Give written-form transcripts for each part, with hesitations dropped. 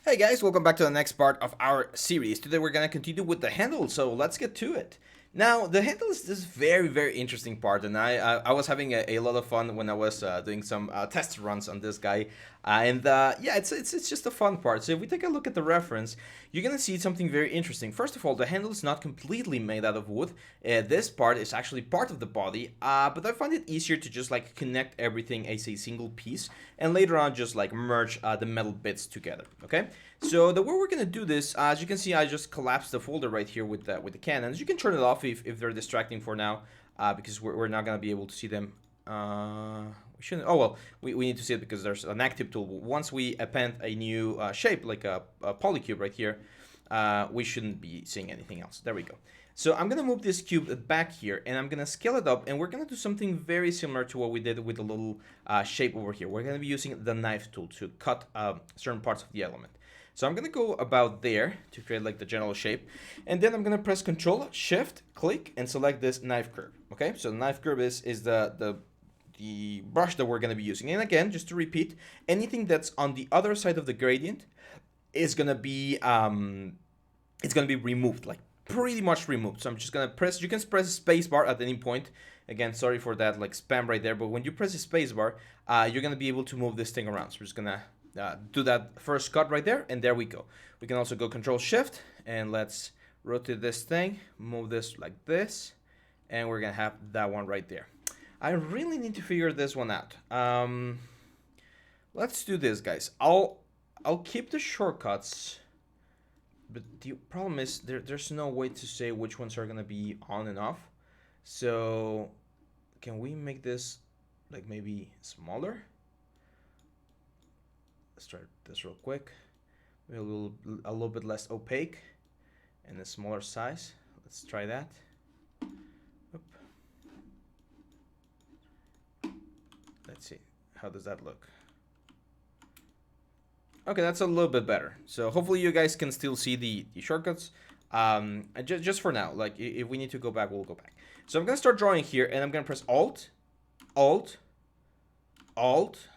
Hey guys, welcome back to the next part of our series. Today we're gonna continue with the handle, so let's get to it. Now, the handle is this very interesting part, and I was having a lot of fun when I was doing some test runs on this guy, yeah, it's just a fun part. So if we take a look at the reference, you're gonna see something very interesting. First of all, the handle is not completely made out of wood. This part is actually part of the body, but I find it easier to just like connect everything as a single piece, and later on just like merge the metal bits together. Okay. So the way we're gonna do this, as you can see, I just collapsed the folder right here with the cannons. You can turn it off if they're distracting for now, because we're not gonna be able to see them. We shouldn't. Oh well, we need to see it because there's an active tool. Once we append a new shape like a polycube right here, we shouldn't be seeing anything else. There we go. So I'm gonna move this cube back here, and I'm gonna scale it up, and we're gonna do something very similar to what we did with the little shape over here. We're gonna be using the knife tool to cut certain parts of the element. So I'm gonna go about there to create like the general shape, and then I'm gonna press Control, Shift, click, and select this knife curve. Okay, so the knife curve is the brush that we're gonna be using. And again, just to repeat, anything that's on the other side of the gradient is gonna be it's gonna be removed, like pretty much removed. So I'm just gonna press. You can press space bar at any point. Again, sorry for that like spam right there, but when you press the space bar, you're gonna be able to move this thing around. So we're just gonna do that first cut right there, and there we go. We can also go Control Shift, and let's rotate this thing, move this like this, and we're gonna have that one right there. I really need to figure this one out. Let's do this, guys. I'll keep the shortcuts, but the problem is there's no way to say which ones are gonna be on and off. So can we make this like maybe smaller? Let's try this real quick. Maybe a little bit less opaque and a smaller size. Let's try that. Oop. Let's see. How does that look? Okay, that's a little bit better. So hopefully you guys can still see the shortcuts. Just for now, like if we need to go back, we'll go back. So I'm gonna start drawing here, and I'm gonna press Alt, Alt, Alt,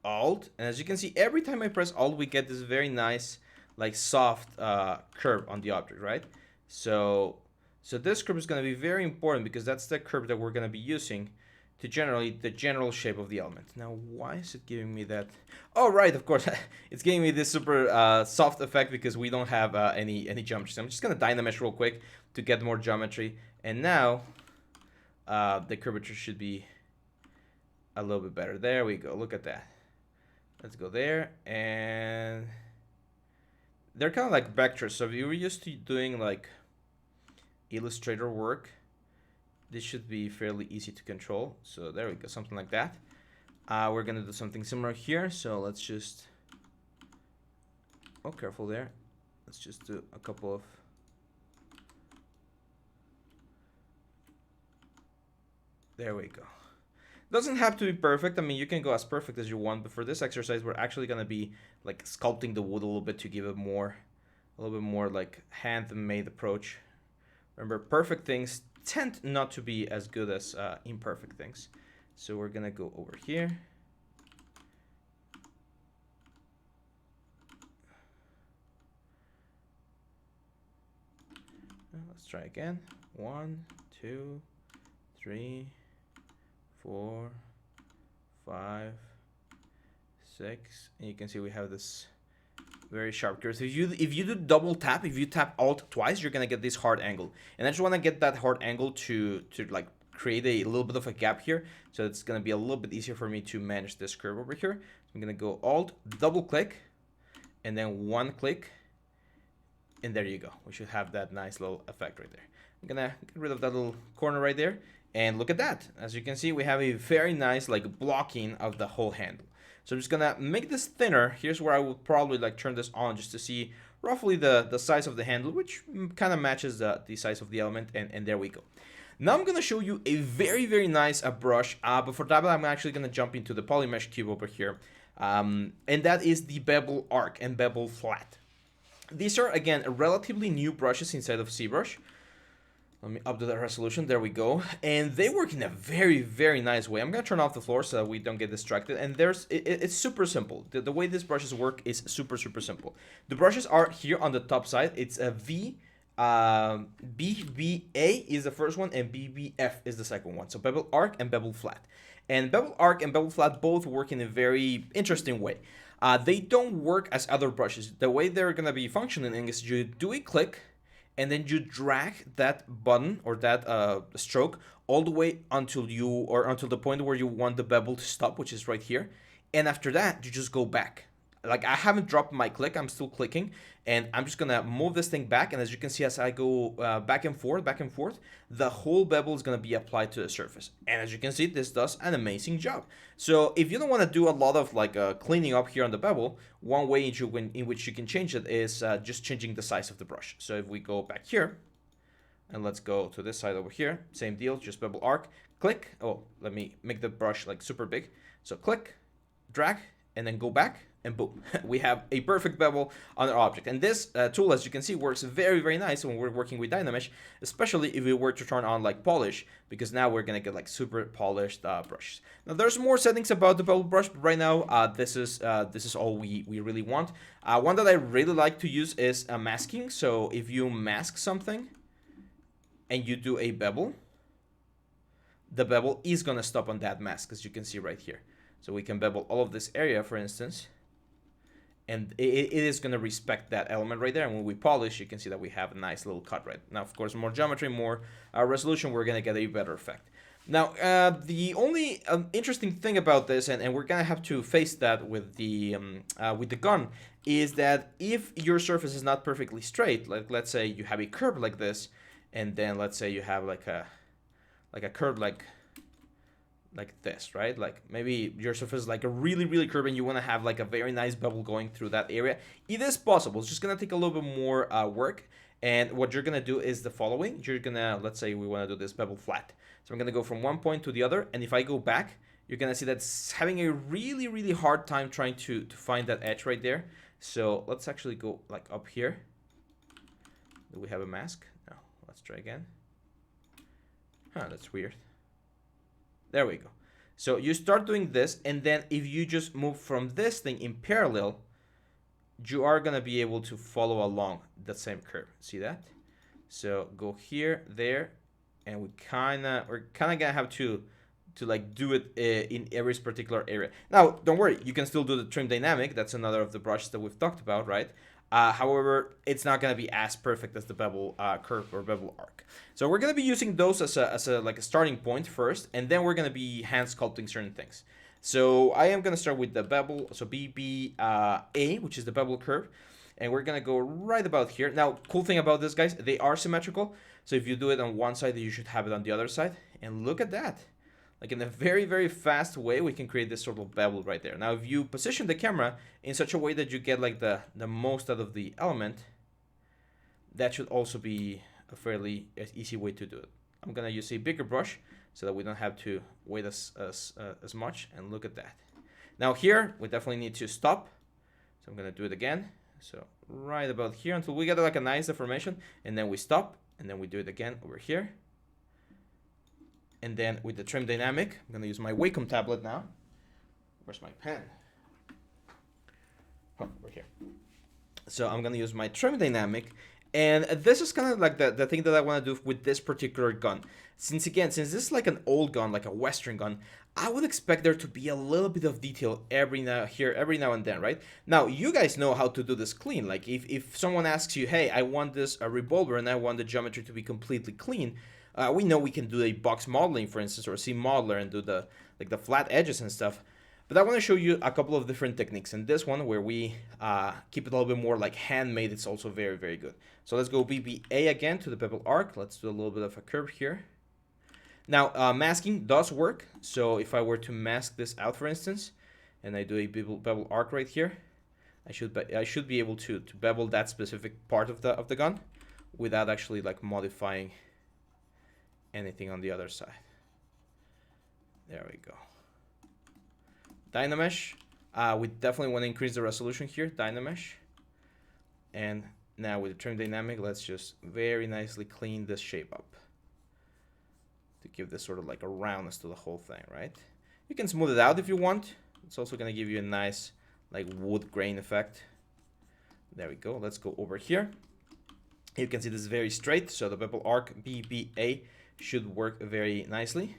Alt, and as you can see, every time I press Alt, we get this very nice, like soft curve on the object, right? So this curve is going to be very important because that's the curve that we're going to be using to generate the general shape of the element. Now, why is it giving me that? Oh, right, of course, it's giving me this super soft effect because we don't have any geometry. So I'm just going to Dynamesh real quick to get more geometry, and now the curvature should be a little bit better. There we go. Look at that. Let's go there, and they're kind of like vectors. So if you were used to doing like Illustrator work, this should be fairly easy to control. So there we go, something like that. We're gonna do something similar here. So let's just, oh, careful there. Let's just do a couple of, there we go. Doesn't have to be perfect. I mean, you can go as perfect as you want, but for this exercise, we're actually gonna be like sculpting the wood a little bit to give it a little bit more like handmade approach. Remember, perfect things tend not to be as good as imperfect things. So we're gonna go over here. Let's try again. 1, 2, 3, 4, 5, 6, and you can see we have this very sharp curve. So if you do double tap, if you tap Alt twice, you're gonna get this hard angle. And I just want to get that hard angle to like create a little bit of a gap here, so it's gonna be a little bit easier for me to manage this curve over here. So I'm gonna go Alt, double click, and then one click, and there you go. We should have that nice little effect right there. I'm gonna get rid of that little corner right there. And look at that. As you can see, we have a very nice like blocking of the whole handle. So I'm just gonna make this thinner. Here's where I would probably like turn this on just to see roughly the size of the handle, which kind of matches the size of the element, and there we go. Now I'm gonna show you a very nice brush, but for that I'm actually gonna jump into the polymesh cube over here, and that is the bevel arc and bevel flat. These are again relatively new brushes inside of ZBrush. Let me up to the resolution. There we go. And they work in a very, very nice way. I'm going to turn off the floor so that we don't get distracted. And it's super simple. The way these brushes work is super, super simple. The brushes are here on the top side. It's a V. BBA is the first one and BBF is the second one. So bevel arc and bevel flat. And bevel arc and bevel flat both work in a very interesting way. They don't work as other brushes. The way they're going to be functioning is you do a click, and then you drag that button or that stroke all the way until the point where you want the bevel to stop, which is right here. And after that, you just go back. Like, I haven't dropped my click, I'm still clicking, and I'm just gonna move this thing back. And as you can see, as I go back and forth, the whole bevel is gonna be applied to the surface. And as you can see, this does an amazing job. So if you don't want to do a lot of like cleaning up here on the bevel, one way in which you can change it is just changing the size of the brush. So if we go back here, and let's go to this side over here, same deal, just bevel arc, click. Oh, let me make the brush like super big. So click, drag, and then go back, and boom, we have a perfect bevel on our object. And this tool, as you can see, works very, very nice when we're working with Dynamesh, especially if we were to turn on like polish, because now we're gonna get like super polished brushes. Now there's more settings about the bevel brush, but right now this is all we really want. One that I really like to use is masking. So if you mask something and you do a bevel, the bevel is gonna stop on that mask, as you can see right here. So we can bevel all of this area, for instance, and it is going to respect that element right there. And when we polish, you can see that we have a nice little cut right now. Of course, more geometry, more resolution, we're going to get a better effect. Now, the only interesting thing about this, and we're going to have to face that with the gun, is that if your surface is not perfectly straight, like let's say you have a curve like this, and then let's say you have like a curve like this, right? Like maybe your surface is like a really curved and you want to have like a very nice bevel going through that area. It is possible. It's just going to take a little bit more work. And what you're going to do is the following. You're going to, let's say we want to do this bevel flat. So I'm going to go from one point to the other. And if I go back, you're going to see that it's having a really hard time trying to find that edge right there. So let's actually go like up here. Do we have a mask? No. Let's try again. Huh, that's weird. There we go. So you start doing this, and then if you just move from this thing in parallel, you are going to be able to follow along the same curve. See that? So go here, there, and we're kind of going to have to like do it in every particular area. Now, don't worry, you can still do the trim dynamic. That's another of the brushes that we've talked about, right? However, it's not going to be as perfect as the bevel curve or bevel arc. So we're going to be using those as a like a starting point first, and then we're going to be hand sculpting certain things. So I am going to start with the bevel, so BBA, which is the bevel curve, and we're going to go right about here. Now, cool thing about this, guys, they are symmetrical. So if you do it on one side, you should have it on the other side. And look at that. Like in a very fast way, we can create this sort of bevel right there. Now, if you position the camera in such a way that you get like the most out of the element, that should also be a fairly easy way to do it. I'm gonna use a bigger brush so that we don't have to wait as much. And look at that. Now here, we definitely need to stop. So I'm gonna do it again. So right about here until we get like a nice deformation, and then we stop, and then we do it again over here. And then with the trim dynamic, I'm going to use my Wacom tablet now. Where's my pen? Oh, over here. So I'm going to use my trim dynamic. And this is kind of like the thing that I want to do with this particular gun. Since this is like an old gun, like a Western gun, I would expect there to be a little bit of detail every now and then, right? Now, you guys know how to do this clean. Like if someone asks you, hey, I want this a revolver and I want the geometry to be completely clean, we know we can do a box modeling, for instance, or a seam modeler and do the flat edges and stuff. But I want to show you a couple of different techniques. And this one, where we keep it a little bit more like handmade, it's also very good. So let's go BBA again to the bevel arc. Let's do a little bit of a curve here. Now, masking does work. So if I were to mask this out, for instance, and I do a bevel arc right here, I should be able to bevel that specific part of the gun without actually like modifying anything on the other side. There we go. Dynamesh. We definitely want to increase the resolution here. Dynamesh. And now with the trim dynamic, let's just very nicely clean this shape up. to give this sort of like a roundness to the whole thing, right? You can smooth it out if you want. It's also going to give you a nice like wood grain effect. There we go. Let's go over here. You can see this is very straight, so the bevel arc BBA should work very nicely.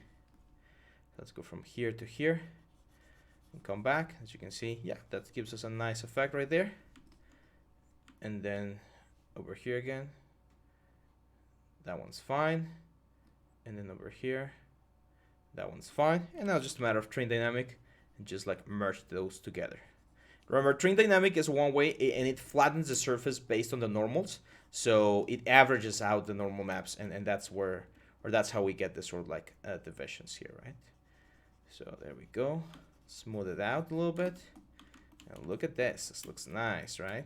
Let's go from here to here and come back. As you can see, yeah, that gives us a nice effect right there. And then over here again, that one's fine. And then over here, that one's fine. And now it's just a matter of train dynamic and just like merge those together. Remember, train dynamic is one way and it flattens the surface based on the normals. So it averages out the normal maps, and that's where, or that's how we get this sort of like divisions here, right? So there we go. Smooth it out a little bit. Now look at this. This looks nice, right?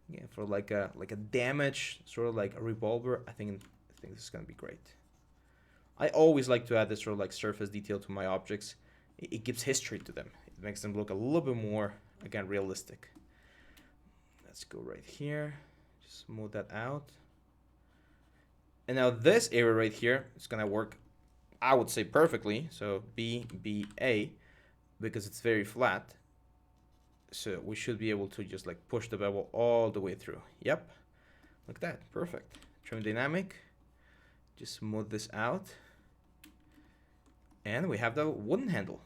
Yeah, for like a damage, sort of like a revolver, I think this is gonna be great. I always like to add this sort of like surface detail to my objects. It gives history to them. It makes them look a little bit more, again, realistic. Let's go right here. Just smooth that out. And now this area right here is gonna work, I would say, perfectly. So BBA, because it's very flat. So we should be able to just like push the bevel all the way through. Yep. Look at that. Perfect. Trim dynamic. Just smooth this out. And we have the wooden handle.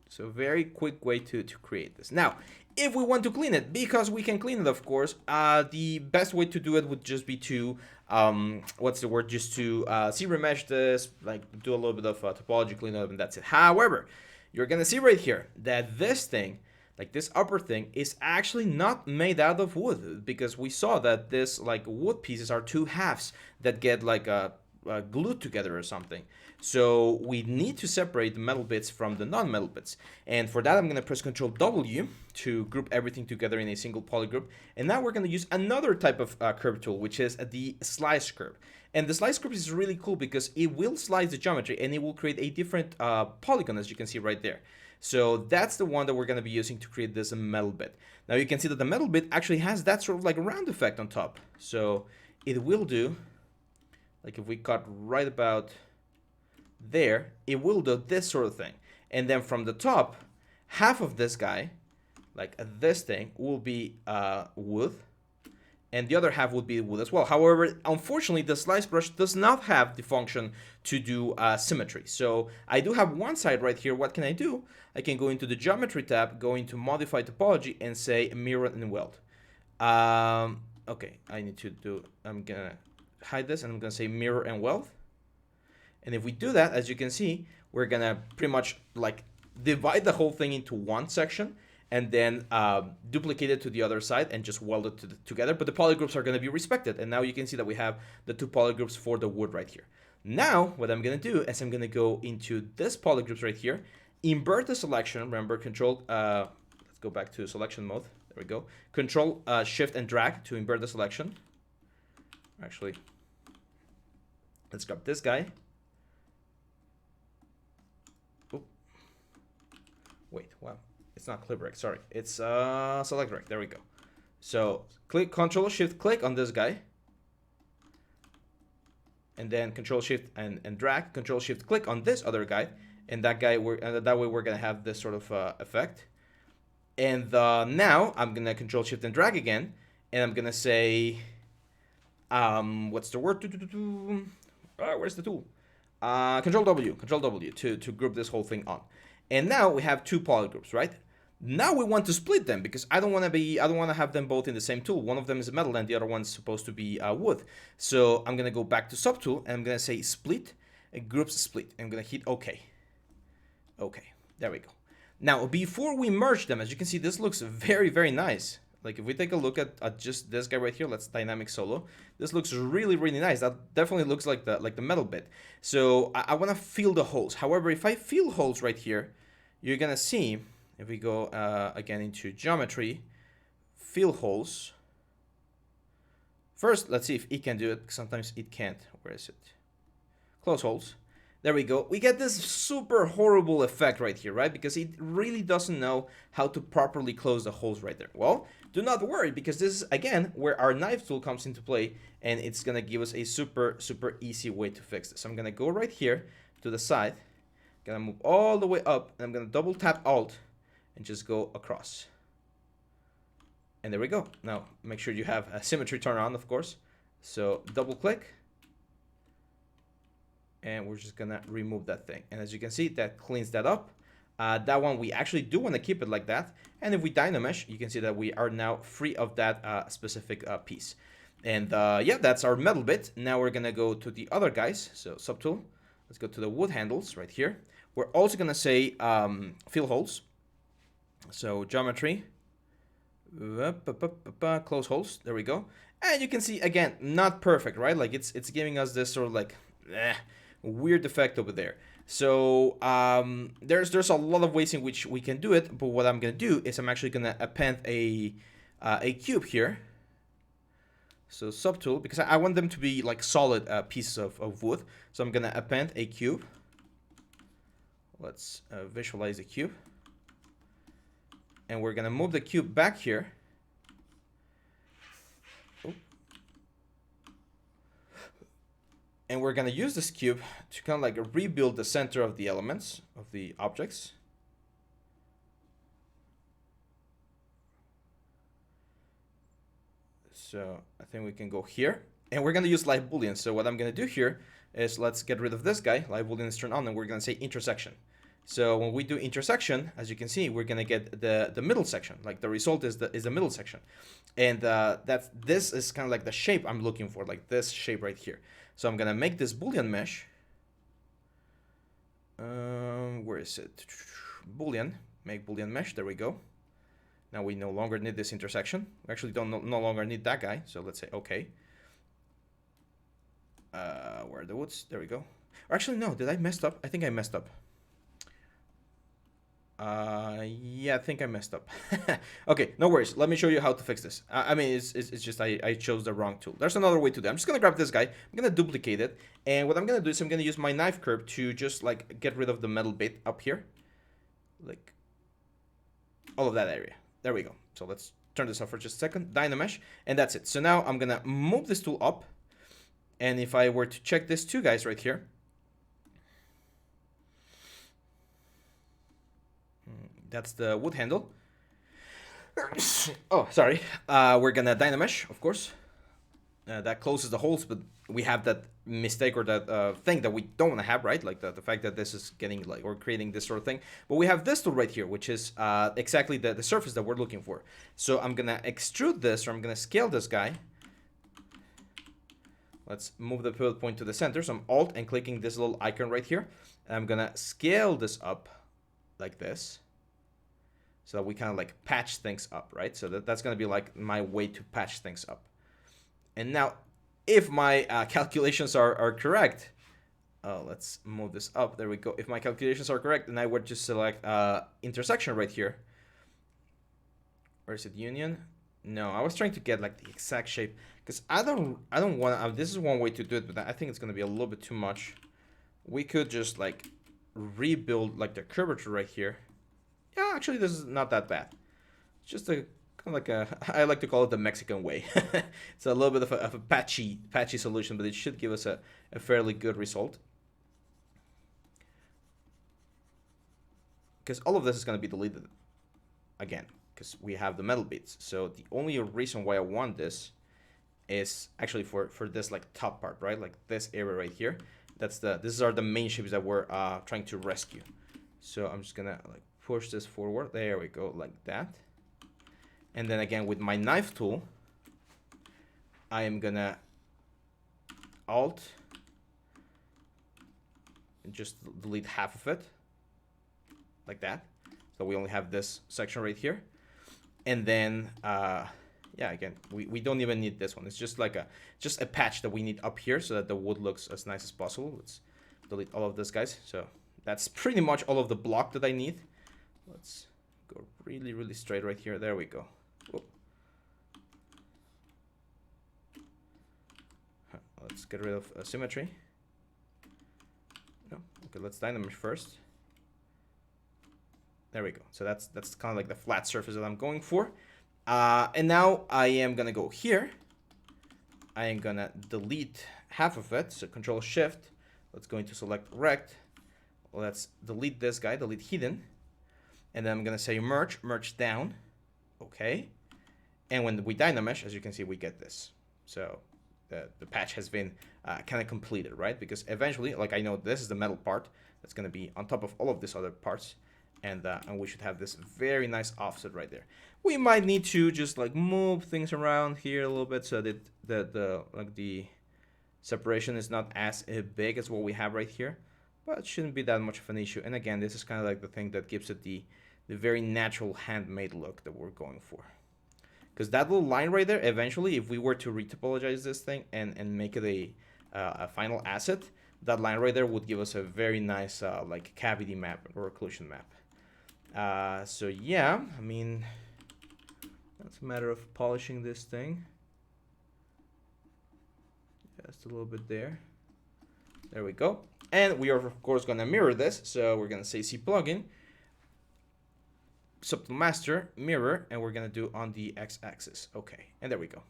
So very quick way to create this. Now, if we want to clean it, because we can clean it, of course, the best way to do it would just be to, just to zero mesh this, like do a little bit of topology cleanup, and that's it. However, you're going to see right here that this thing, like this upper thing, is actually not made out of wood, because we saw that this like wood pieces are two halves that get like glued together or something. So we need to separate the metal bits from the non-metal bits. And for that, I'm going to press Ctrl W to group everything together in a single polygroup. And now we're going to use another type of curve tool, which is the slice curve. And the slice curve is really cool because it will slice the geometry and it will create a different polygon, as you can see right there. So that's the one that we're going to be using to create this metal bit. Now you can see that the metal bit actually has that sort of like round effect on top. So it will do, like if we cut right about there, it will do this sort of thing. And then from the top, half of this guy, like this thing, will be wood, and the other half would be wood as well. However, unfortunately, the slice brush does not have the function to do symmetry. So I do have one side right here. What can I do? I can go into the geometry tab, go into modify topology, and say mirror and weld. Okay, I need to do, I'm gonna hide this and I'm gonna say mirror and weld. And if we do that, as you can see, we're gonna pretty much like divide the whole thing into one section and then duplicate it to the other side and just weld it together. But the polygroups are gonna be respected. And now you can see that we have the two polygroups for the wood right here. Now, what I'm gonna do is I'm gonna go into this polygroups right here, invert the selection, remember control, let's go back to selection mode. There we go. Control, shift and drag to invert the selection. Actually, let's grab this guy. Wait, wow, it's not clip rect, sorry. It's select rect, there we go. So click, Control Shift click on this guy. And then Control Shift and drag, Control Shift click on this other guy. And that guy, that way we're gonna have this sort of effect. And now I'm gonna Control Shift and drag again. And I'm gonna say, what's the word? Where's the tool? Control W to group this whole thing on. And now we have two polygroups, right? Now we want to split them because I don't want to have them both in the same tool. One of them is metal and the other one's supposed to be wood. So I'm gonna go back to subtool and I'm gonna say split, groups split. I'm gonna hit OK. Okay, there we go. Now before we merge them, as you can see, this looks very, very nice. Like if we take a look at just this guy right here, let's dynamic solo. This looks really, really nice. That definitely looks like the metal bit. So I want to fill the holes. However, if I fill holes right here, you're gonna see if we go again into geometry, fill holes. First, let's see if it can do it. Sometimes it can't. Where is it? Close holes. There we go. We get this super horrible effect right here, right? Because it really doesn't know how to properly close the holes right there. Well, do not worry, because this is, again, where our knife tool comes into play, and it's going to give us a super easy way to fix this. So I'm going to go right here to the side, going to move all the way up, and I'm going to double tap Alt and just go across. And there we go. Now, make sure you have a symmetry turned on, of course. So double click. And we're just gonna remove that thing, and as you can see, that cleans that up. That one, we actually do want to keep it like that, and if we dynamesh, you can see that we are now free of that specific piece. And yeah, that's our metal bit. Now we're gonna go to the other guys. So subtool, let's go to the wood handles right here. We're also gonna say fill holes. So geometry, close holes, there we go. And you can see, again, not perfect, right? Like it's giving us this sort of like weird effect over there. So there's a lot of ways in which we can do it, but what I'm gonna do is I'm actually gonna append a cube here. So subtool, because I want them to be like solid pieces of wood. So I'm gonna append a cube. Let's visualize the cube, and we're gonna move the cube back here. And we're gonna use this cube to kind of like rebuild the center of the elements, of the objects. So I think we can go here, and we're gonna use live boolean. So what I'm gonna do here is, let's get rid of this guy. Live boolean is turned on, and we're gonna say intersection. So when we do intersection, as you can see, we're gonna get the middle section. Like the result is the middle section, and this is kind of like the shape I'm looking for, like this shape right here. So I'm gonna make this boolean mesh. Where is it? Boolean, make boolean mesh. There we go. Now we no longer need this intersection. We actually no longer need that guy. So let's say okay. Where are the woods? There we go. Or actually, no. Did I messed up? I think I messed up. Yeah, I think I messed up. Okay, no worries. Let me show you how to fix this. I mean, it's just I chose the wrong tool. There's another way to do it. I'm just gonna grab this guy. I'm gonna duplicate it, and what I'm gonna do is I'm gonna use my knife curve to just like get rid of the metal bit up here, like all of that area. There we go. So let's turn this off for just a second. Dynamesh, and that's it. So now I'm gonna move this tool up, and if I were to check these two guys right here. That's the wood handle. Oh, sorry. We're gonna dynamesh, of course. That closes the holes, but we have that mistake or that thing that we don't want to have, right? Like the fact that this is getting like, or creating this sort of thing. But we have this tool right here, which is exactly the surface that we're looking for. So I'm gonna extrude this, or I'm gonna scale this guy. Let's move the pivot point to the center. So I'm Alt and clicking this little icon right here. And I'm gonna scale this up like this. So that we kind of like patch things up, right? So that's going to be like my way to patch things up. And now, if my calculations are correct, let's move this up. There we go. If my calculations are correct, then I would just select intersection right here. Where is it? Union? No, I was trying to get like the exact shape, because I don't want to. This is one way to do it, but I think it's going to be a little bit too much. We could just like rebuild like the curvature right here. Yeah, actually, this is not that bad. It's just a kind of like a, I like to call it the Mexican way. It's a little bit of a patchy solution, but it should give us a fairly good result. Because all of this is going to be deleted again, because we have the metal bits. So the only reason why I want this is actually for this like top part, right? Like this area right here. These are the main shapes that we're trying to rescue. So I'm just gonna like push this forward. There we go, like that. And then again with my knife tool, I am gonna Alt and just delete half of it, like that. So we only have this section right here. And then yeah, again, we don't even need this one. It's just like a patch that we need up here so that the wood looks as nice as possible. Let's delete all of this, guys. So that's pretty much all of the block that I need. Let's go really straight right here. There we go. Whoop. Let's get rid of symmetry. No. Okay, let's dynamish first. There we go. So that's kind of like the flat surface that I'm going for. And now I am gonna go here. I am gonna delete half of it. So Control Shift. Let's go into select rect. Let's delete this guy, delete hidden. And then I'm gonna say merge down. Okay. And when we dynamesh, as you can see, we get this. So the patch has been kind of completed, right? Because eventually, like I know this is the metal part that's gonna be on top of all of these other parts. And we should have this very nice offset right there. We might need to just like move things around here a little bit so that the separation is not as big as what we have right here, but it shouldn't be that much of an issue. And again, this is kind of like the thing that gives it the very natural handmade look that we're going for. Because that little line right there, eventually, if we were to retopologize this thing and make it a final asset, that line right there would give us a very nice like cavity map or occlusion map. So yeah, I mean, that's a matter of polishing this thing. Just a little bit there. There we go. And we are, of course, going to mirror this. So we're going to say C plugin, subtool master, mirror, and we're going to do on the x-axis. Okay, and there we go.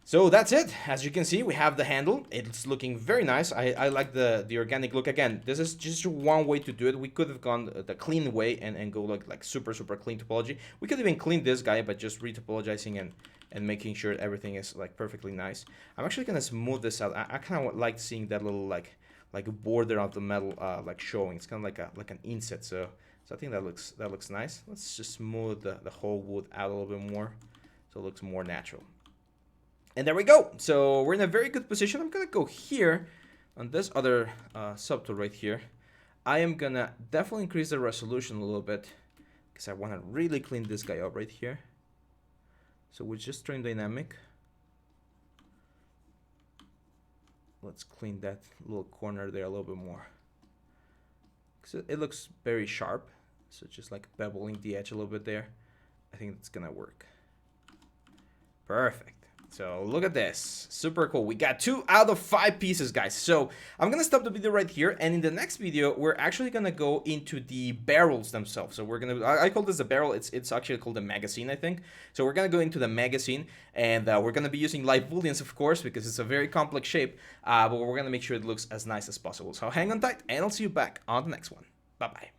So that's it. As you can see, we have the handle. It's looking very nice. I like the organic look. Again, this is just one way to do it. We could have gone the clean way and go like super clean topology. We could even clean this guy by just retopologizing and making sure everything is like perfectly nice. I'm actually gonna smooth this out. I kind of like seeing that little like a border of the metal like showing. It's kind of like an inset. So I think that looks nice. Let's just smooth the whole wood out a little bit more so it looks more natural. And there we go. So we're in a very good position. I'm gonna go here on this other subtool right here. I am gonna definitely increase the resolution a little bit because I want to really clean this guy up right here. So we're just turn dynamic. Let's clean that little corner there a little bit more. So it looks very sharp. So just like beveling the edge a little bit there. I think that's gonna work. Perfect. So look at this, super cool. We got 2 out of 5 pieces, guys. So I'm gonna stop the video right here, and in the next video we're actually gonna go into the barrels themselves. So we're gonna, I call this a barrel, it's actually called a magazine, I think. So we're gonna go into the magazine, and we're gonna be using live booleans, of course, because it's a very complex shape, but we're gonna make sure it looks as nice as possible. So hang on tight, and I'll see you back on the next one. Bye bye.